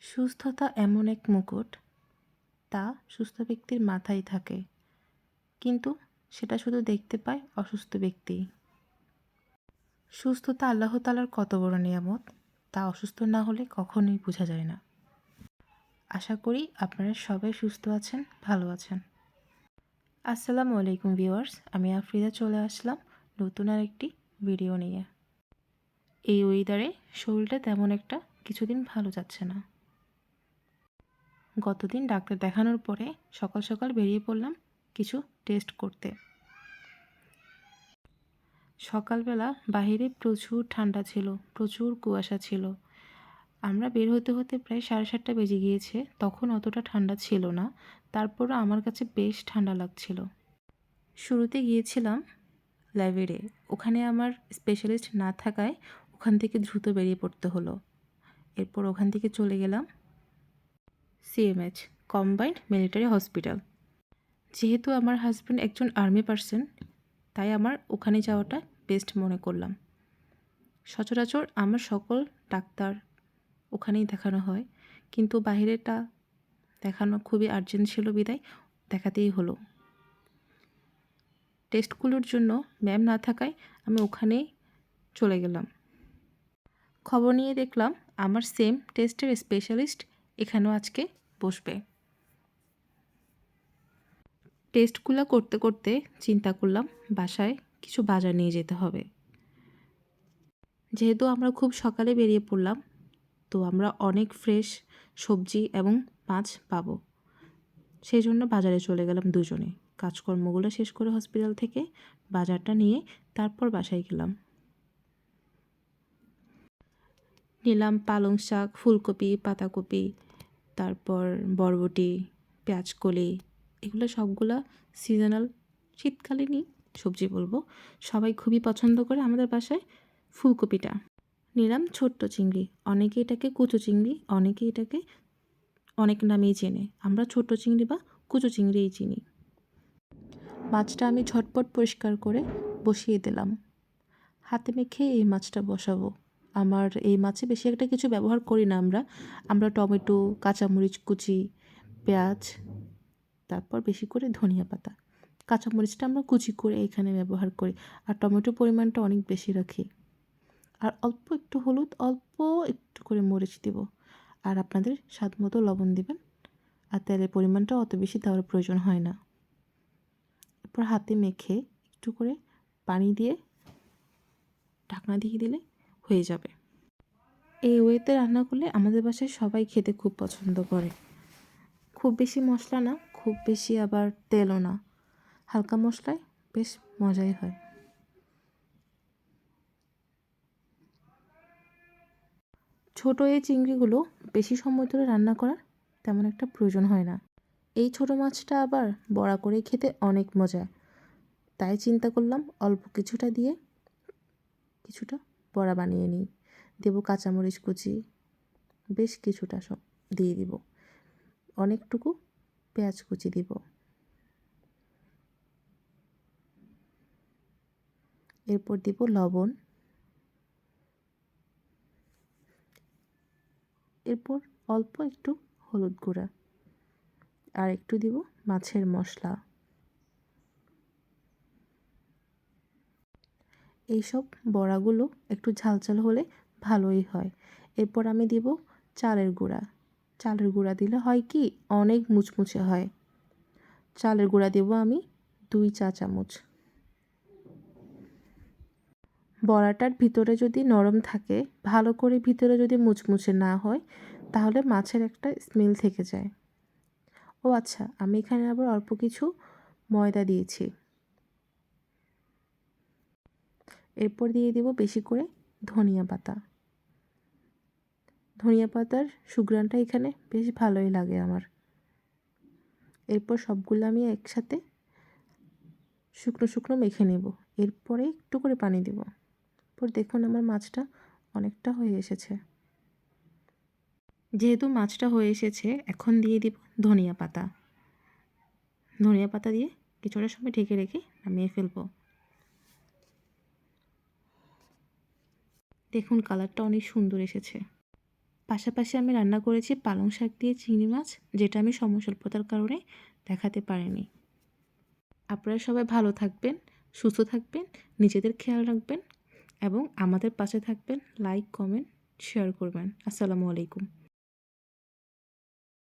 সুস্থতা এমন এক মুকুট, তা সুস্থ ব্যক্তির মাথায় থাকে, কিন্তু সেটা শুধু দেখতে পায় অসুস্থ ব্যক্তি। সুস্থতা আল্লাহ তাআলার কত বড় নিয়ামত, তা অসুস্থ না হলে কখনোই বোঝা যায় না। আশা করি আপনারা সবাই সুস্থ আছেন, ভালো আছেন। আসসালামু আলাইকুম ভিউয়ার্স, আমি আফরিদা চলে আসলাম নতুন আরেকটি ভিডিও নিয়ে। এই ওয়েদারে শরীরটা তেমন একটা কিছুদিন ভালো যাচ্ছে না। গতদিন ডাক্তার দেখানোর পরে সকাল সকাল বেরিয়ে পড়লাম কিছু টেস্ট করতে। সকালবেলা বাহিরে প্রচুর ঠান্ডা ছিল, প্রচুর কুয়াশা ছিল। আমরা বের হতে হতে প্রায় 7:30 বেজে গিয়েছে। তখন অতটা ঠান্ডা ছিল না, তারপরও আমার কাছে বেশ ঠান্ডা লাগছিল। শুরুতে গিয়েছিলাম ল্যাবেরে, ওখানে আমার স্পেশালিস্ট না থাকায় ওখান থেকে দ্রুত বেরিয়ে পড়তে হলো। এরপর ওখান থেকে চলে গেলাম সিএমএইচ, কম্বাইন্ড মিলিটারি হসপিটাল। যেহেতু আমার হাজব্যান্ড একজন আর্মি পার্সন, তাই আমার ওখানে যাওয়াটা বেস্ট মনে করলাম। সচরাচর আমার সকল ডাক্তার ওখানেই দেখানো হয়, কিন্তু বাহিরেটা দেখানো খুবই আর্জেন্ট ছিল বিদায় দেখাতেই হলো। টেস্টগুলোর জন্য ম্যাম না থাকায় আমি ওখানেই চলে গেলাম। খবর নিয়ে দেখলাম আমার সেম টেস্টের স্পেশালিস্ট এখানেও আজকে বসবে। টেস্টগুলো করতে করতে চিন্তা করলাম বাসায় কিছু বাজার নিয়ে যেতে হবে। যেহেতু আমরা খুব সকালে বেরিয়ে পড়লাম, তো আমরা অনেক ফ্রেশ সবজি এবং মাছ পাবো। সেই জন্য বাজারে চলে গেলাম দুজনে। কাজকর্মগুলো শেষ করে হসপিটাল থেকে বাজারটা নিয়ে তারপর বাসায় গেলাম। নিলাম পালং শাক, ফুলকপি, পাতাকপি, তারপর বরবটি, পেঁয়াজকলি, এগুলো সবগুলা সিজনাল শীতকালীনই সবজি বলবো। সবাই খুবই পছন্দ করে আমাদের বাসায় ফুলকপিটা। নিলাম ছোট্ট চিংড়ি, অনেকে এটাকে কুচো চিংড়ি, অনেকে এটাকে অনেক নামেই চেনে। আমরা ছোট চিংড়ি বা কুচো চিংড়িই চিনি। মাছটা আমি ঝটপট পরিষ্কার করে বসিয়ে দিলাম। হাতে মেখে এই মাছটা বসাবো। আমার এই মাছে বেশি একটা কিছু ব্যবহার করি না আমরা টমেটো, কাঁচামরিচ কুচি, পেঁয়াজ, তারপর বেশি করে ধনিয়া পাতা। কাঁচামরিচটা আমরা কুচি করে এখানে ব্যবহার করি, আর টমেটোর পরিমাণটা অনেক বেশি রাখি। আর অল্প একটু হলুদ, অল্প একটু করে মরিচ দেব, আর আপনাদের স্বাদ মতো লবণ দেবেন। আর তেলের পরিমাণটা অত বেশি দেওয়ার প্রয়োজন হয় না। এরপর হাতে মেখে একটু করে পানি দিয়ে ঢাকনা দিয়ে দিলে হয়ে যাবে। এই ওয়েতে রান্না করলে আমাদের বাসায় সবাই খেতে খুব পছন্দ করে। খুব বেশি মশলা না, খুব বেশি আবার তেলও না, হালকা মশলায় বেশ মজাই হয়। ছোট এই চিংড়িগুলো বেশি সময় ধরে রান্না করার তেমন একটা প্রয়োজন হয় না। এই ছোট মাছটা আবার বড়া করে খেতে অনেক মজা, তাই চিন্তা করলাম অল্প কিছুটা দিয়ে কিছুটা বড়া বানিয়ে নিই। দেবো কাঁচামরিচ কুচি, বেশ কিছুটা সব দিয়ে দিব, অনেকটুকু পেঁয়াজ কুচি দিব। এরপর দিব লবণ, এরপর অল্প একটু হলুদ গুঁড়া, আর একটু দিব মাছের মশলা। এইসব বড়াগুলো একটু ঝালঝাল হলে ভালোই হয়। এরপর আমি দিব চালের গুঁড়া। চালের গুঁড়া দিলে হয় কি, অনেক মুচমুচে হয়। চালের গুঁড়া দেব আমি 2 চা চামচ। বড়াটার ভিতরে যদি নরম থাকে, ভালো করে ভিতরে যদি মুচমুচে না হয়, তাহলে মাছের একটা স্মেল থেকে যায়। ও আচ্ছা, আমি এখানে আবার অল্প কিছু ময়দা দিয়েছি। এরপর দিয়ে দেব বেশি করে ধনিয়া পাতা। ধনিয়া পাতার সুঘ্রাণটা এখানে বেশ ভালোই লাগে আমার। এরপর সবগুলো আমি একসাথে শুকনো শুকনো মেখে নেব। এরপরে একটু করে পানি দেব। এরপর দেখুন আমার মাছটা অনেকটা হয়ে এসেছে। যেহেতু মাছটা হয়ে এসেছে, এখন দিয়ে দিব ধনিয়া পাতা। ধনিয়া পাতা দিয়ে কিছুটা সময় ঢেকে রেখে নামিয়ে ফেলবো। দেখুন কালারটা অনেক সুন্দর এসেছে। পাশাপাশি আমি রান্না করেছি পালং শাক দিয়ে চিংড়ি মাছ, যেটা আমি সময় স্বল্পতার কারণে দেখাতে পারিনি। আপনারা সবাই ভালো থাকবেন, সুস্থ থাকবেন, নিজেদের খেয়াল রাখবেন এবং আমাদের পাশে থাকবেন। লাইক, কমেন্ট, শেয়ার করবেন। আসসালামু আলাইকুম।